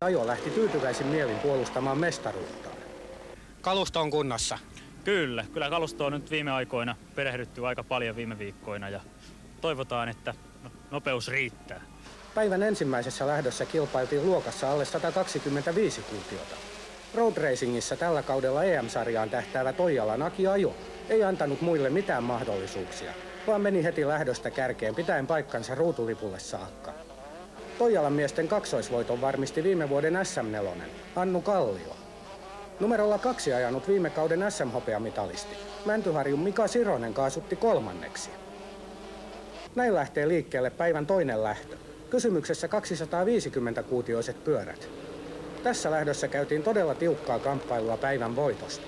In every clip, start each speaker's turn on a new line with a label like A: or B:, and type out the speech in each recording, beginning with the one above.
A: Ajo lähti tyytyväisin mielin puolustamaan mestaruuttaan. Kalusto on kunnossa.
B: Kyllä kalusto on nyt viime aikoina perehdytty aika paljon viime viikkoina ja toivotaan, että nopeus riittää.
A: Päivän ensimmäisessä lähdössä kilpailtiin luokassa alle 125 kuutiota. Road Racingissa tällä kaudella EM-sarjaan tähtäävä Toijalan Aki Ajo ei antanut muille mitään mahdollisuuksia, vaan meni heti lähdöstä kärkeen pitäen paikkansa ruutulipulle saakka. Toijalan miesten kaksoisvoiton varmisti viime vuoden SM-4 Annu Kallio. Numerolla 2 ajanut viime kauden SM-hopeamitalisti Mäntyharjun Mika Sironen kaasutti kolmanneksi. Näin lähtee liikkeelle päivän toinen lähtö. Kysymyksessä 250-kuutioiset pyörät. Tässä lähdössä käytiin todella tiukkaa kamppailua päivän voitosta.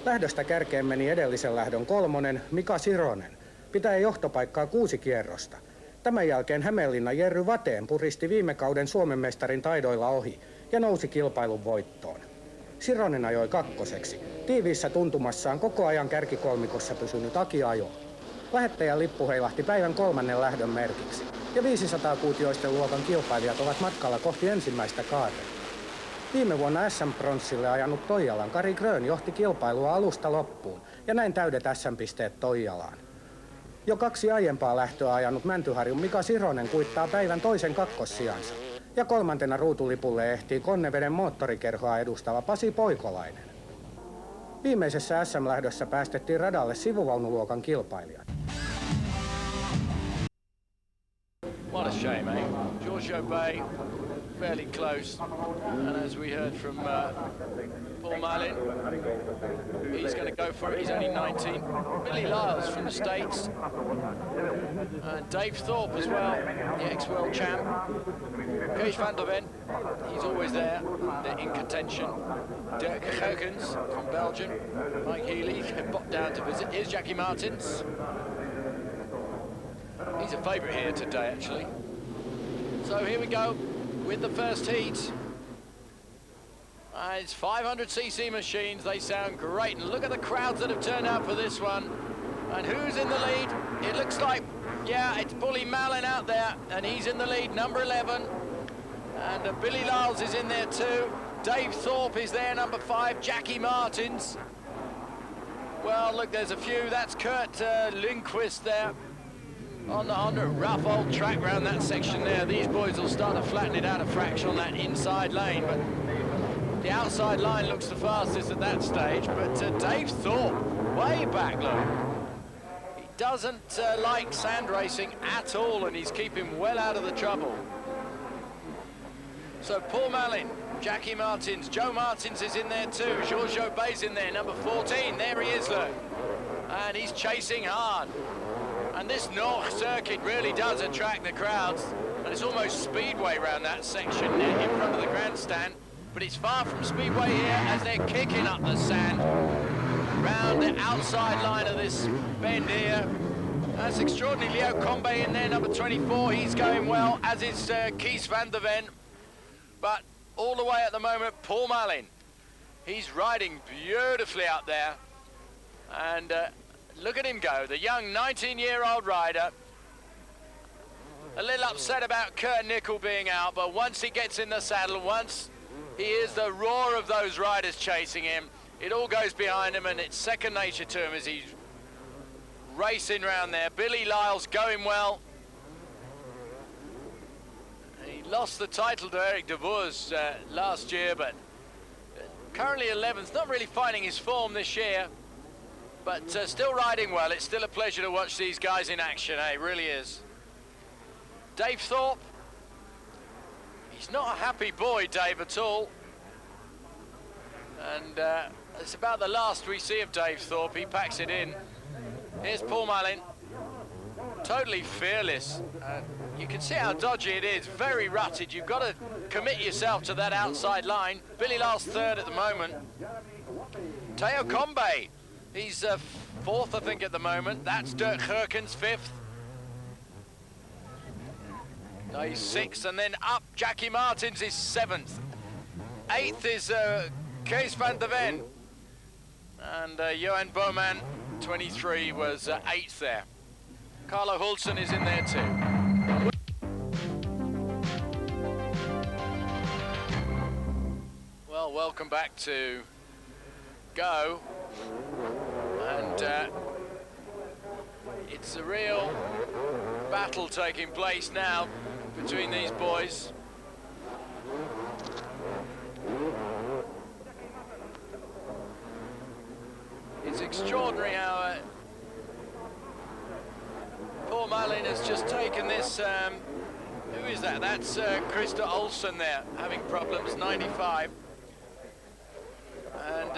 A: Lähdöstä kärkeen meni edellisen lähdön kolmonen Mika Sironen, pitäen johtopaikkaa 6 kierrosta. Tämän jälkeen Hämeenlinnan Jerry Vateen puristi viime kauden Suomen mestarin taidoilla ohi ja nousi kilpailun voittoon. Sironen ajoi kakkoseksi. Tiiviissä tuntumassaan koko ajan kärkikolmikossa pysynyt Aki Ajo. Lähettäjän lippu heilahti päivän kolmannen lähdön merkiksi. Ja 500-kuutioisten luokan kilpailijat ovat matkalla kohti ensimmäistä kaarta. Viime vuonna SM-pronssille ajanut Toijalan Kari Grön johti kilpailua alusta loppuun ja näin täydet SM-pisteet Toijalaan. Jo 2 aiempaa lähtöä ajanut Mäntyharjun Mika Sironen kuittaa päivän toisen kakkossijansa. Ja kolmantena ruutulipulle ehtii Konneveden moottorikerhoa edustava Pasi Poikolainen. Viimeisessä SM-lähdössä päästettiin radalle sivuvaunuluokan kilpailijat.
C: What a shame, eh? Giorgio Bay, fairly close. And as we heard from Paul Malin, he's going to go for it. He's only 19. Billy Lyles from the States. And Dave Thorpe as well, the ex-world champ. Kees van der Ven, he's always there in contention. Dirk Gergens from Belgium. Mike Healy popped down to visit. Here's Jackie Martins. He's a favourite here today, actually. So here we go with the first heat. It's 500cc machines. They sound great. And look at the crowds that have turned out for this one. And who's in the lead? It looks like, yeah, it's Bully Malin out there. And he's in the lead, number 11. And Billy Lyles is in there too. Dave Thorpe is there, number 5. Jackie Martins. Well, look, there's a few. That's Kurt Lindquist there. On the rough old track round that section there. These boys will start to flatten it out a fraction on that inside lane, but the outside line looks the fastest at that stage. But Dave Thorpe, way back, look. He doesn't like sand racing at all, and he's keeping well out of the trouble. So Paul Malin, Jackie Martins, Joe Martins is in there too. Giorgio Bay's in there, number 14. There he is, look. And he's chasing hard. And this North circuit really does attract the crowds. And it's almost speedway around that section there in front of the grandstand. But it's far from speedway here as they're kicking up the sand round the outside line of this bend here. That's extraordinary. Leo Combe in there, number 24. He's going well, as is Kees van der Ven. But all the way at the moment, Paul Malin. He's riding beautifully out there. And look at him go, the young 19-year-old rider. A little upset about Kurt Nickel being out, but once he gets in the saddle, once he hears the roar of those riders chasing him, it all goes behind him and it's second nature to him as he's racing round there. Billy Lyles going well. He lost the title to Eric de Vos last year, but currently 11th, not really finding his form this year. But still riding well. It's still a pleasure to watch these guys in action, eh? It really is. Dave Thorpe. He's not a happy boy, Dave, at all. And it's about the last we see of Dave Thorpe. He packs it in. Here's Paul Malin. Totally fearless. You can see how dodgy it is. Very rutted. You've got to commit yourself to that outside line. Billy Lyles third at the moment. Teo Combe. He's 4th, I think, at the moment. That's Dirk Gergens, 5th. No, he's 6th, and then up, Jackie Martins is 7th. 8th is Kees van der Ven. And Johan Bowman, 23, was 8th there. Carlo Hulsen is in there too. welcome back to Go. And it's a real battle taking place now between these boys. It's extraordinary how Paul Malin has just taken this. Who is that? That's Krista Olsen there, having problems, 95. And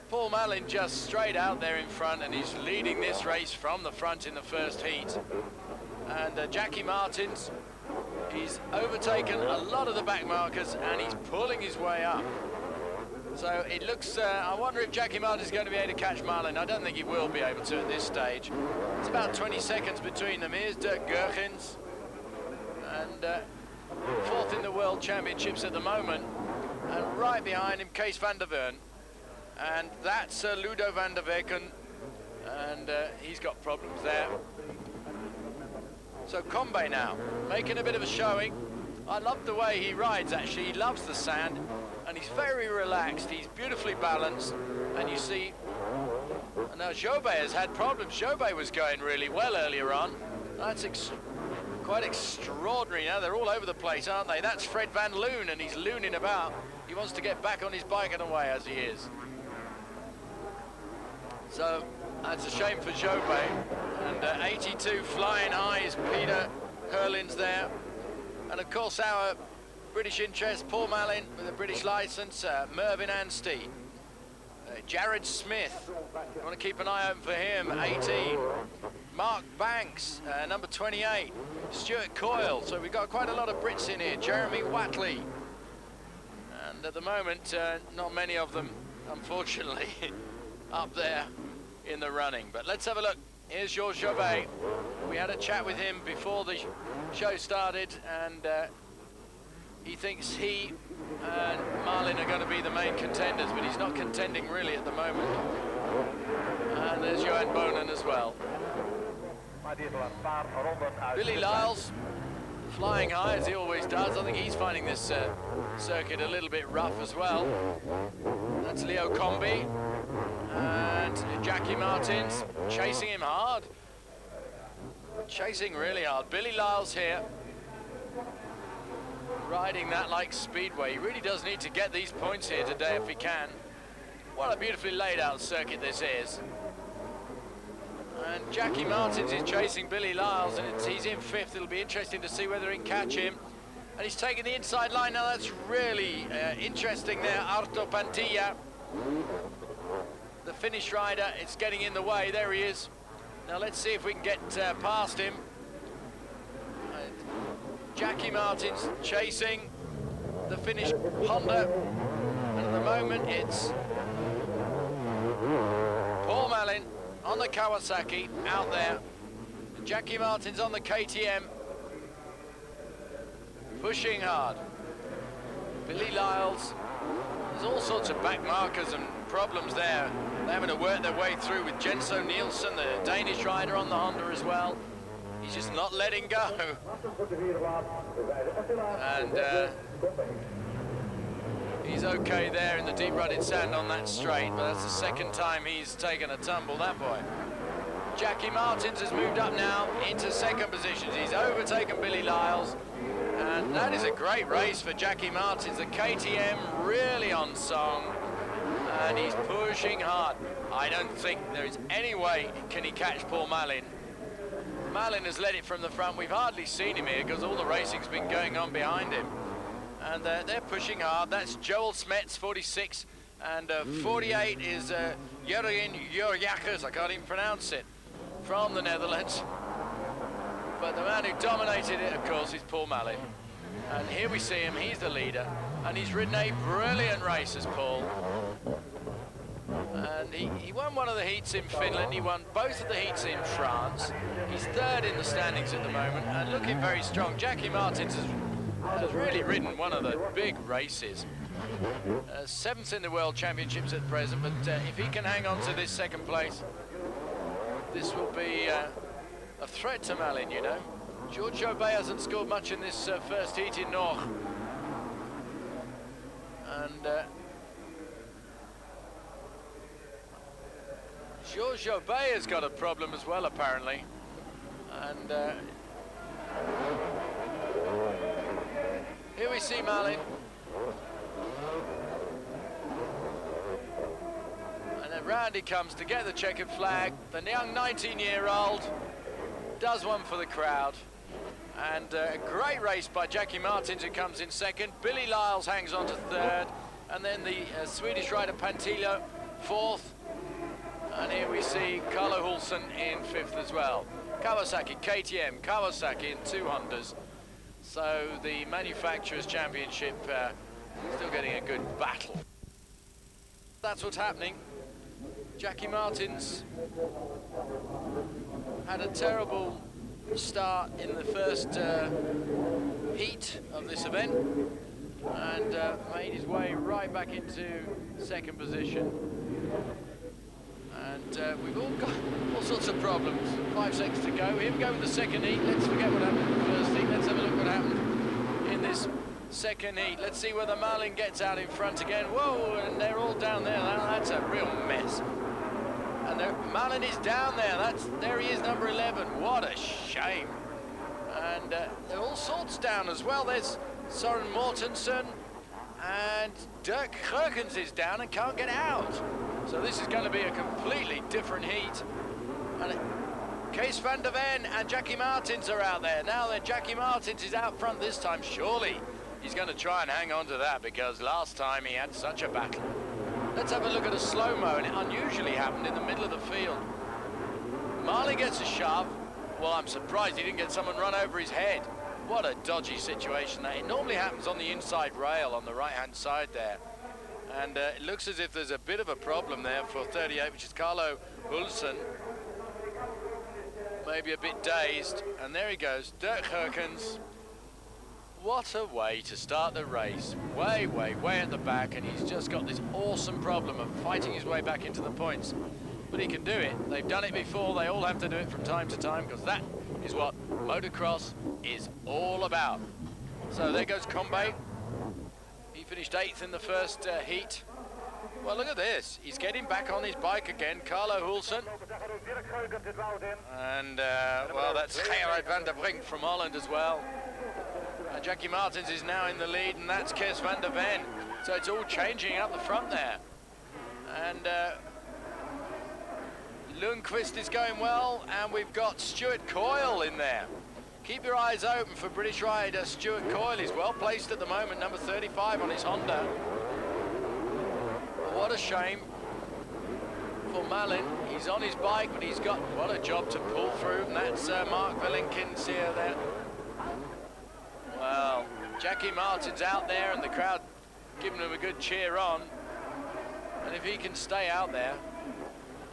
C: Paul Malin just straight out there in front, and he's leading this race from the front in the first heat. And Jackie Martins, he's overtaken a lot of the back markers, and he's pulling his way up. So it looks, I wonder if Jackie Martins is going to be able to catch Malin. I don't think he will be able to at this stage. It's about 20 seconds between them. Here's Dirk Gherkins, and fourth in the World Championships at the moment. And right behind him, Kees van der Wern. And that's Ludo van der Weken, and he's got problems there. So Combe now, making a bit of a showing. I love the way he rides, actually. He loves the sand, and he's very relaxed. He's beautifully balanced, and you see, now Jobé has had problems. Jobé was going really well earlier on. That's quite extraordinary now. They're all over the place, aren't they? That's Fred Van Loon, and he's looning about. He wants to get back on his bike and away, as he is. So that's a shame for Jobé. And 82 flying high is Peter Herlins there. And of course our British interest, Paul Malin with a British licence, Mervyn Anstey, Jared Smith, you want to keep an eye open for him, 18. Mark Banks, number 28. Stuart Coyle, so we've got quite a lot of Brits in here. Jeremy Watley. And at the moment, not many of them, unfortunately, up there in the running. But let's have a look. Here's Georges Jobé. We had a chat with him before the show started, and he thinks he and Malin are going to be the main contenders, but he's not contending really at the moment. And there's Johan Bonen as well. Billy Lyles, flying high as he always does. I think he's finding this circuit a little bit rough as well. That's Leo Combe. And Jackie Martins chasing him hard. Chasing really hard. Billy Lyles here, riding that like Speedway. He really does need to get these points here today if he can. What a beautifully laid out circuit this is. And Jackie Martins is chasing Billy Lyles, and he's in fifth. It'll be interesting to see whether he can catch him. And he's taking the inside line now. That's really interesting there. Arto Pantilla, the Finnish rider, is getting in the way. There he is. Now let's see if we can get past him. Jackie Martins chasing the Finnish Honda. And at the moment it's Paul Malin on the Kawasaki out there. Jackie Martins on the KTM. Pushing hard. Billy Lyles. There's all sorts of back markers and problems there. They're having to work their way through with Jenso Nielsen, the Danish rider, on the Honda as well. He's just not letting go. And he's okay there in the deep-rutted sand on that straight, but that's the second time he's taken a tumble, that boy. Jackie Martins has moved up now into second position. He's overtaken Billy Lyles. And that is a great race for Jackie Martins. The KTM really on song, and he's pushing hard. I don't think there is any way can he catch Paul Malin. Malin has led it from the front. We've hardly seen him here because all the racing's been going on behind him. And they're pushing hard. That's Joel Smets, 46, and 48 is Jurgen Jurjakers, I can't even pronounce it, from the Netherlands. But the man who dominated it, of course, is Paul Malin. And here we see him, he's the leader, and he's ridden a brilliant race as Paul. And he won one of the heats in Finland, he won both of the heats in France. He's third in the standings at the moment, and looking very strong. Jackie Martins has really ridden one of the big races. Seventh in the World Championships at present, but if he can hang on to this second place, this will be a threat to Malin, you know. Georges Jobé hasn't scored much in this first heat in North. And Giorgio Bay has got a problem as well, apparently. And here we see Malin. And then round he comes to get the checkered flag. The young 19-year-old does one for the crowd. And a great race by Jackie Martins, who comes in second. Billy Lyles hangs on to third. And then the Swedish rider Pantillo, fourth. And here we see Carlo Hulsen in fifth as well. Kawasaki, KTM, Kawasaki in 2 Hondas. So the Manufacturers' Championship still getting a good battle. That's what's happening. Jackie Martins had a terrible start in the first heat of this event and made his way right back into second position. And we've all got all sorts of problems. 5 seconds to go. Here we go with the second heat. Let's forget what happened in the first heat. Let's have a look what happened in this second heat. Let's see whether Malin gets out in front again. Whoa, and they're all down there. That's a real mess. And Malin is down there. There he is, number 11. What a shame. And there are all sorts down as well. There's Søren Mortensen, and Dirk Gerkens is down and can't get out. So this is going to be a completely different heat. And Kees van der Ven and Jackie Martins are out there. Now then, Jackie Martins is out front this time. Surely he's going to try and hang on to that, because last time he had such a battle. Let's have a look at a slow-mo, and it unusually happened in the middle of the field. Marley gets a shove. Well, I'm surprised he didn't get someone run over his head. What a dodgy situation that. It normally happens on the inside rail on the right-hand side there. And it looks as if there's a bit of a problem there for 38, which is Carlo Hulsen. Maybe a bit dazed. And there he goes, Dirk Gerkens. What a way to start the race. Way, way, way at the back, and he's just got this awesome problem of fighting his way back into the points. But he can do it. They've done it before. They all have to do it from time to time, because that is what motocross is all about. So there goes Combe. He finished 8th in the first heat. Well, look at this. He's getting back on his bike again, Carlo Hulsen. And, well, that's Gerard van der Brink from Holland as well. And Jackie Martins is now in the lead, and that's Kees van der Ven. So it's all changing up the front there. And Lundqvist is going well, and we've got Stuart Coyle in there. Keep your eyes open for British rider Stuart Coyle. He's well placed at the moment, number 35 on his Honda. But what a shame for Malin. He's on his bike, but he's got what a job to pull through, and that's Mark Velinkins here there. Well, Jackie Martin's out there, and the crowd giving him a good cheer on. And if he can stay out there,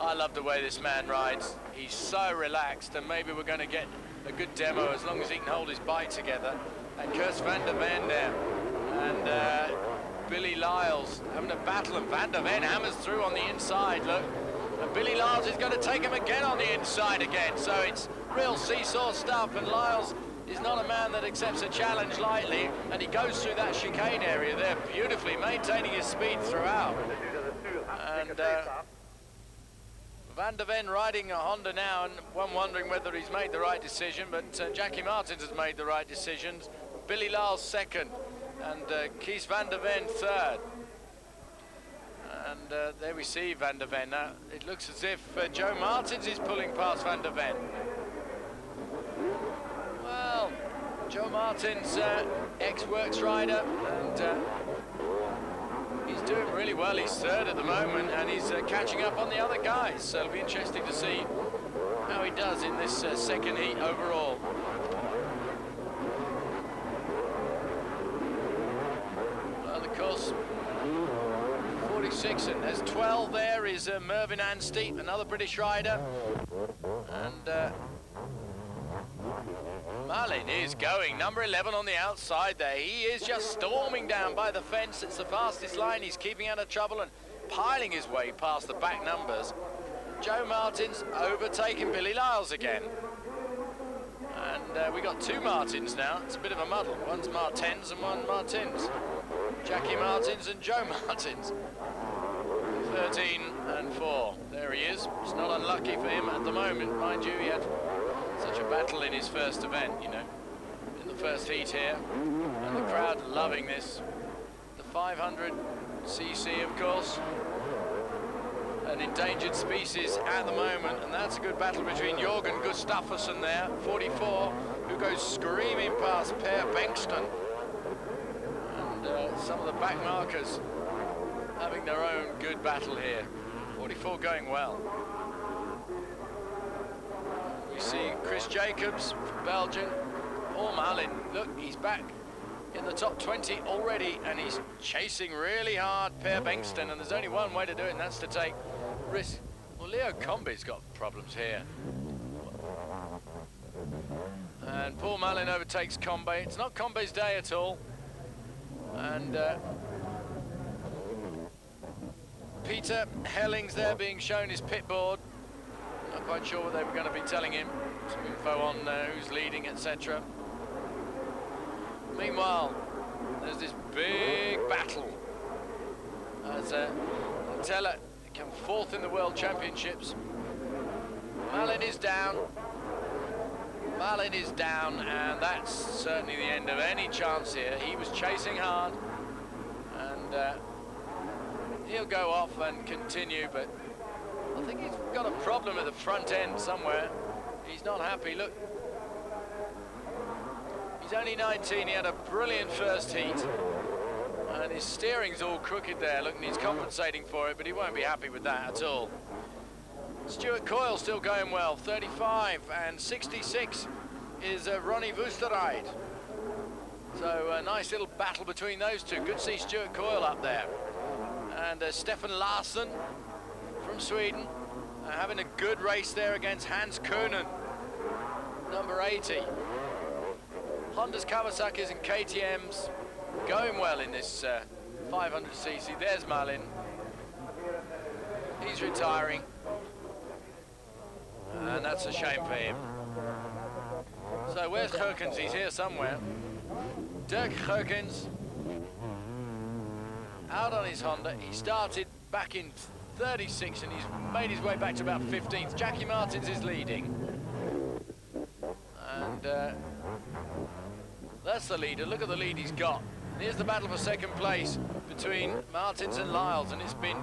C: I love the way this man rides. He's so relaxed, and maybe we're going to get a good demo as long as he can hold his bike together. And Kees van der Ven there, and Billy Lyles having a battle, and van der Ven hammers through on the inside, look. And Billy Lyles is going to take him again on the inside again, so it's real seesaw stuff, and Lyles is not a man that accepts a challenge lightly, and he goes through that chicane area there beautifully, maintaining his speed throughout. And van der Ven riding a Honda now, and one wondering whether he's made the right decision, but Jackie Martins has made the right decisions. Billy Lyles second, and Kees van der Ven third. And there we see van der Ven. Now it looks as if Joe Martins is pulling past van der Ven. Well, Joe Martins, ex-Works rider, and he's doing really well. He's third at the moment, and he's catching up on the other guys. So it'll be interesting to see how he does in this second heat overall. Well, of course, 46, and there's 12 there is Mervyn Ansteep, another British rider. And Malin is going, number 11 on the outside there. He is just storming down by the fence. It's the fastest line. He's keeping out of trouble and piling his way past the back numbers. Joe Martins overtaking Billy Lyles again. And we got two Martins now. It's a bit of a muddle. One's Martins and one Martins. Jackie Martins and Joe Martins. 13 and 4. There he is. It's not unlucky for him at the moment. Mind you, he had such a battle in his first event, you know, in the first heat here. And the crowd loving this. The 500cc, of course. An endangered species at the moment, and that's a good battle between Jorgen Gustafsson there, 44, who goes screaming past Per Bengtsson. And some of the back markers having their own good battle here. 44 going well. We see Chris Jacobs from Belgium. Paul Malin, look, he's back in the top 20 already, and he's chasing really hard Per Bengtsson, and there's only one way to do it, and that's to take risk. Well, Leo Combe's got problems here. And Paul Malin overtakes Combe. It's not Combe's day at all. And Peter Helling's there being shown his pit board. Not quite sure what they were going to be telling him. Some info on who's leading, etc. Meanwhile, there's this big battle as Montella come fourth in the World Championships. Malin is down. Malin is down, and that's certainly the end of any chance here. He was chasing hard, and he'll go off and continue, but I think he's got a problem at the front end somewhere. He's not happy. Look, he's only 19. He had a brilliant first heat, and his steering's all crooked there. Look, and he's compensating for it, but he won't be happy with that at all. Stuart Coyle still going well, 35, and 66 is Ronnie Wusterheid. So a nice little battle between those two. Good to see Stuart Coyle up there. And Stefan Larsson from Sweden having a good race there against Hans Koenen, number 80. Honda's, Kawasaki's and KTM's going well in this 500cc. There's Malin. He's retiring. And that's a shame for him. So where's Gerkens? He's here somewhere. Dirk Gerkens out on his Honda. He started back in 36 and he's made his way back to about 15th. Jackie Martins is leading. And that's the leader. Look at the lead he's got. And here's the battle for second place between Martins and Lyles, and it's been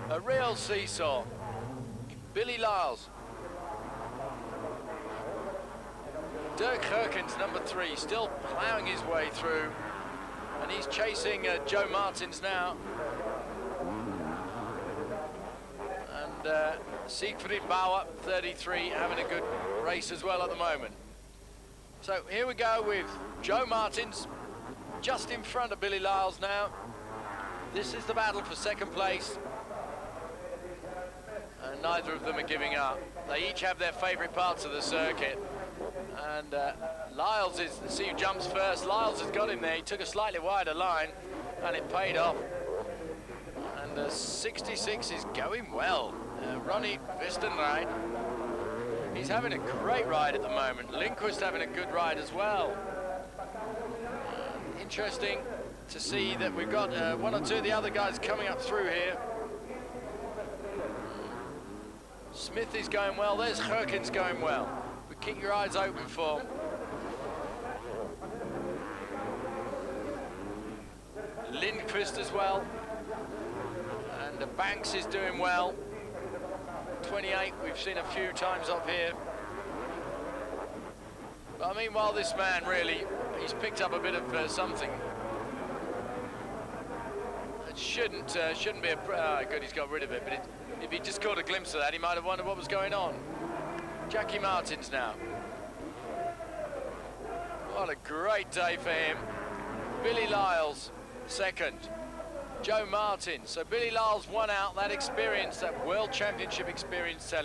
C: a real seesaw. Billy Lyles. Dirk Gerkens, number 3, still ploughing his way through, and he's chasing Joe Martins now. And Siegfried Bauer, 33, having a good race as well at the moment. So here we go with Joe Martins just in front of Billy Lyles now. This is the battle for second place, and neither of them are giving up. They each have their favourite parts of the circuit. And Lyles is, see who jumps first. Lyles has got him there. He took a slightly wider line, and it paid off. And 66 is going well. Ronnie Wusterheid, he's having a great ride at the moment. Lindquist having a good ride as well. Interesting to see that we've got one or two of the other guys coming up through here. Smith is going well. There's Gerkens going well. But keep your eyes open for Lindquist as well. And Banks is doing well. 28, we've seen a few times up here. But meanwhile, this man really, he's picked up a bit of something. It shouldn't be a... good, he's got rid of it. But if he just caught a glimpse of that, he might have wondered what was going on. Jackie Martins now. What a great day for him. Billy Lyles, second. Joe Martins. So Billy Lyles won out that experience, that World Championship experience,